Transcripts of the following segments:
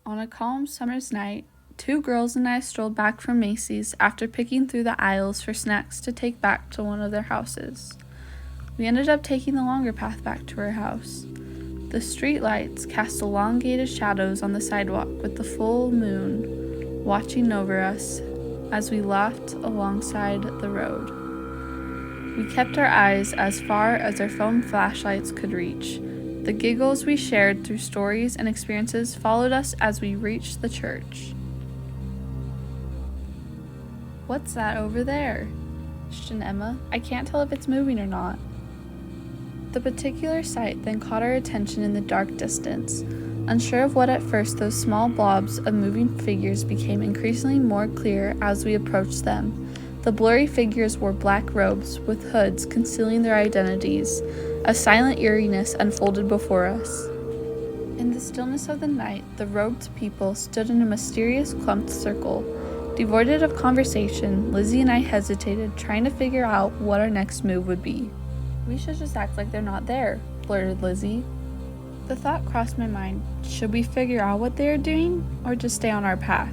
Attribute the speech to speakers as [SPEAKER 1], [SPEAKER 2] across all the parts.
[SPEAKER 1] On a calm summer's night, two girls and I strolled back from Macy's after picking through the aisles for snacks to take back to one of their houses. We ended up taking the longer path back to our house. The street lights cast elongated shadows on the sidewalk with the full moon watching over us as we laughed alongside the road. We kept our eyes as far as our phone flashlights could reach. The giggles we shared through stories and experiences followed us as we reached the church. "What's that over there?" questioned Emma. "I can't tell if it's moving or not." The particular sight then caught our attention in the dark distance. Unsure of what at first, those small blobs of moving figures became increasingly more clear as we approached them. The blurry figures wore black robes with hoods concealing their identities. A silent eeriness unfolded before us. In the stillness of the night, the robed people stood in a mysterious clumped circle. Devoid of conversation, Lizzie and I hesitated, trying to figure out what our next move would be. "We should just act like they're not there," blurted Lizzie. The thought crossed my mind, should we figure out what they are doing, or just stay on our path?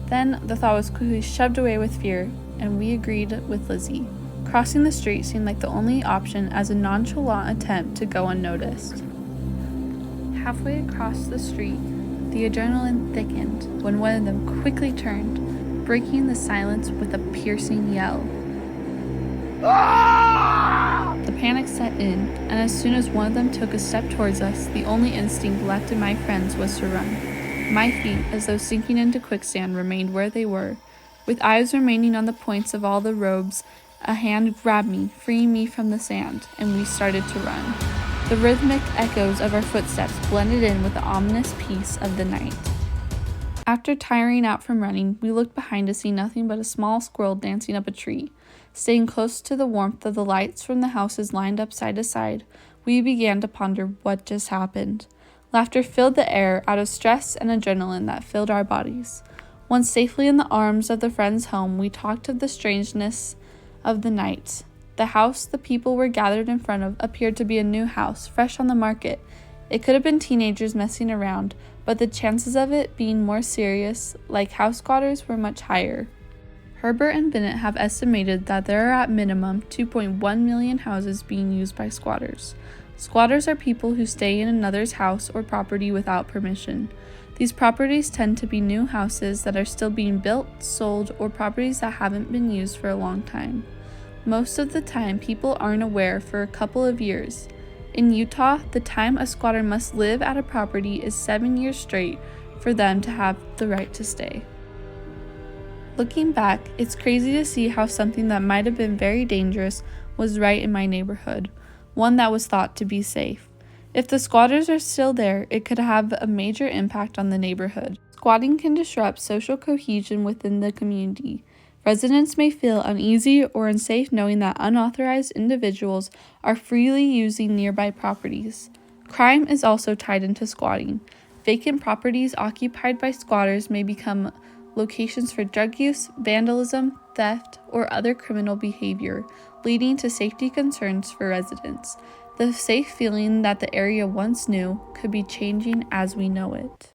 [SPEAKER 1] Then the thought was quickly shoved away with fear, and we agreed with Lizzie. Crossing the street seemed like the only option as a nonchalant attempt to go unnoticed. Halfway across the street, the adrenaline thickened when one of them quickly turned, breaking the silence with a piercing yell. The panic set in, and as soon as one of them took a step towards us, the only instinct left in my friends was to run. My feet, as though sinking into quicksand, remained where they were. With eyes remaining on the points of all the robes, a hand grabbed me, freeing me from the sand, and we started to run. The rhythmic echoes of our footsteps blended in with the ominous peace of the night. After tiring out from running, we looked behind to see nothing but a small squirrel dancing up a tree. Staying close to the warmth of the lights from the houses lined up side to side, we began to ponder what just happened. Laughter filled the air out of stress and adrenaline that filled our bodies. Once safely in the arms of the friend's home, we talked of the strangeness of the night. The house the people were gathered in front of appeared to be a new house, fresh on the market. It could have been teenagers messing around, but the chances of it being more serious, like house squatters, were much higher. Herbert and Bennett have estimated that there are at minimum 2.1 million houses being used by squatters. Squatters are people who stay in another's house or property without permission. These properties tend to be new houses that are still being built, sold, or properties that haven't been used for a long time. Most of the time, people aren't aware for a couple of years. In Utah, the time a squatter must live at a property is 7 years straight for them to have the right to stay. Looking back, it's crazy to see how something that might have been very dangerous was right in my neighborhood, one that was thought to be safe. If the squatters are still there, it could have a major impact on the neighborhood. Squatting can disrupt social cohesion within the community. Residents may feel uneasy or unsafe knowing that unauthorized individuals are freely using nearby properties. Crime is also tied into squatting. Vacant properties occupied by squatters may become locations for drug use, vandalism, theft, or other criminal behavior, leading to safety concerns for residents. The safe feeling that the area once knew could be changing as we know it.